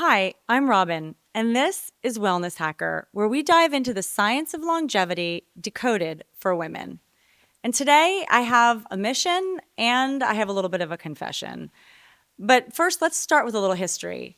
Hi, I'm Robin, and this is Wellness Hacker, where we dive into the science of longevity decoded for women. And today I have a mission and I have a little bit of a confession. But first, let's start with a little history.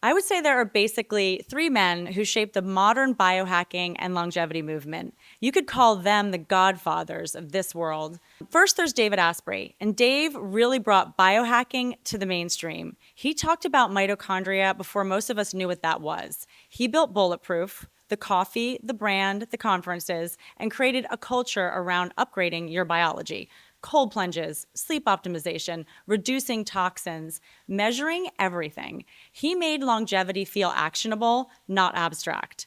I would say there are basically three men who shaped the modern biohacking and longevity movement. You could call them the godfathers of this world. First, there's David Asprey, and Dave really brought biohacking to the mainstream. He talked about mitochondria before most of us knew what that was. He built Bulletproof, the coffee, the brand, the conferences, and created a culture around upgrading your biology. Cold plunges, sleep optimization, reducing toxins, measuring everything. He made longevity feel actionable, not abstract.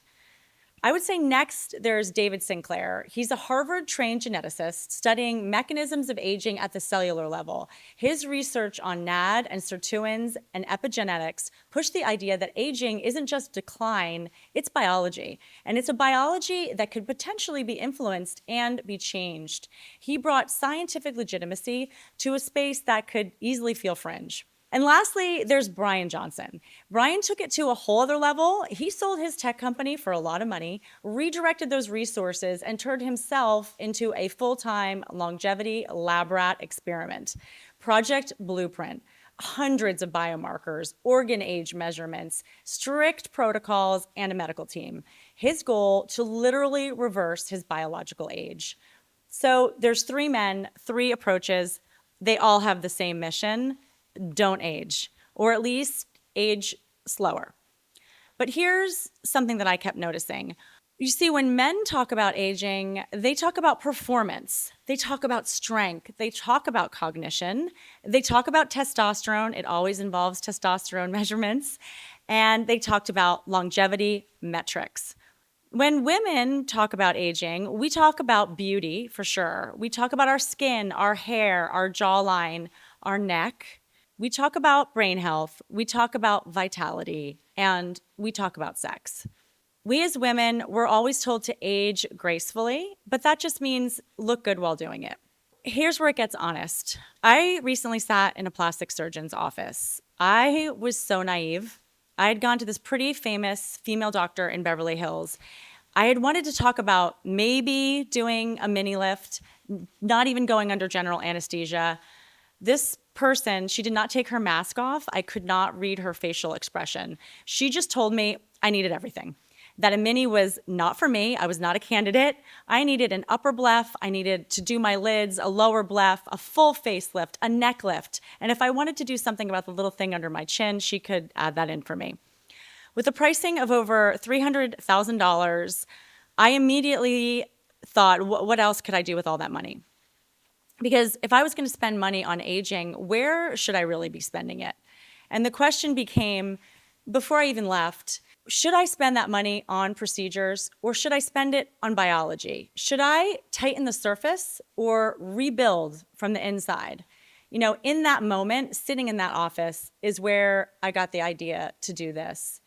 I would say next there's David Sinclair. He's a Harvard-trained geneticist studying mechanisms of aging at the cellular level. His research on NAD and sirtuins and epigenetics pushed the idea that aging isn't just decline, it's biology. And it's a biology that could potentially be influenced and be changed. He brought scientific legitimacy to a space that could easily feel fringe. And lastly, there's Brian Johnson. Brian took it to a whole other level. He sold his tech company for a lot of money, redirected those resources, and turned himself into a full-time longevity lab rat experiment. Project Blueprint. Hundreds of biomarkers, organ age measurements, strict protocols, and a medical team. His goal to literally reverse his biological age. So there's three men, three approaches. They all have the same mission: don't age, or at least age slower. But here's something that I kept noticing. You see, when men talk about aging, they talk about performance, they talk about strength, they talk about cognition, they talk about testosterone. It always involves testosterone measurements. And they talked about longevity metrics. When women talk about aging, we talk about beauty for sure. We talk about our skin, our hair, our jawline, our neck. We talk about brain health, we talk about vitality, and we talk about sex. We as women, we're always told to age gracefully, but that just means look good while doing it. Here's where it gets honest. I recently sat in a plastic surgeon's office. I was so naive. I had gone to this pretty famous female doctor in Beverly Hills. I had wanted to talk about maybe doing a mini lift, not even going under general anesthesia. This person, she did not take her mask off. I could not read her facial expression. She just told me I needed everything. That a mini was not for me. I was not a candidate. I needed an upper bleph. I needed to do my lids, a lower bleph, a full facelift, a neck lift. And if I wanted to do something about the little thing under my chin, she could add that in for me. With a pricing of over $300,000, I immediately thought, what else could I do with all that money? Because if I was going to spend money on aging, where should I really be spending it? And the question became, before I even left, should I spend that money on procedures or should I spend it on biology? Should I tighten the surface or rebuild from the inside? You know, in that moment, sitting in that office is where I got the idea to do this.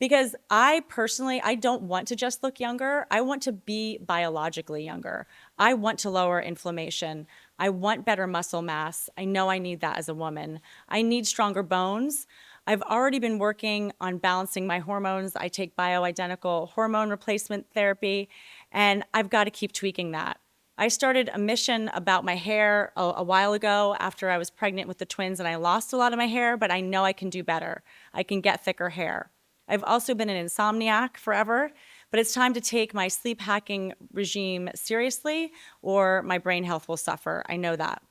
Because I personally, I don't want to just look younger. I want to be biologically younger. I want to lower inflammation. I want better muscle mass. I know I need that as a woman. I need stronger bones. I've already been working on balancing my hormones. I take bioidentical hormone replacement therapy, and I've got to keep tweaking that. I started a mission about my hair a while ago after I was pregnant with the twins, and I lost a lot of my hair, but I know I can do better. I can get thicker hair. I've also been an insomniac forever, but it's time to take my sleep hacking regime seriously or my brain health will suffer. I know that.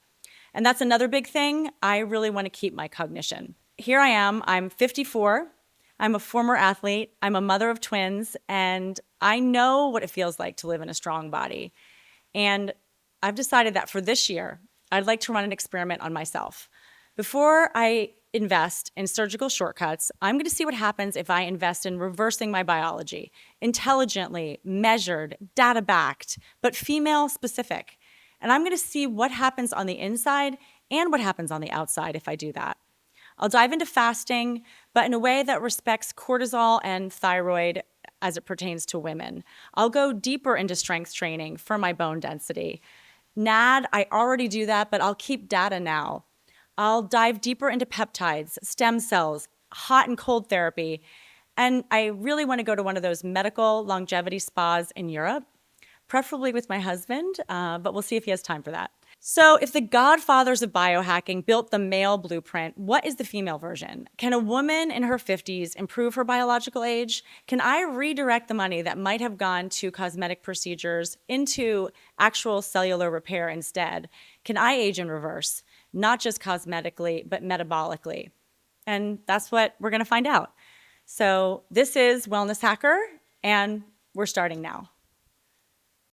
And that's another big thing. I really want to keep my cognition. Here I am, I'm 54. I'm a former athlete. I'm a mother of twins, and I know what it feels like to live in a strong body. And I've decided that for this year, I'd like to run an experiment on myself. Before I invest in surgical shortcuts, I'm going to see what happens if I invest in reversing my biology, intelligently, measured, data-backed, but female-specific. And I'm going to see what happens on the inside and what happens on the outside if I do that. I'll dive into fasting, but in a way that respects cortisol and thyroid as it pertains to women. I'll go deeper into strength training for my bone density. NAD, I already do that, but I'll keep data now. I'll dive deeper into peptides, stem cells, hot and cold therapy. And I really want to go to one of those medical longevity spas in Europe, preferably with my husband, but we'll see if he has time for that. So, if the godfathers of biohacking built the male blueprint, what is the female version? Can a woman in her 50s improve her biological age? Can I redirect the money that might have gone to cosmetic procedures into actual cellular repair instead? Can I age in reverse, not just cosmetically, but metabolically? And that's what we're going to find out. So, this is Wellness Hacker, and we're starting now.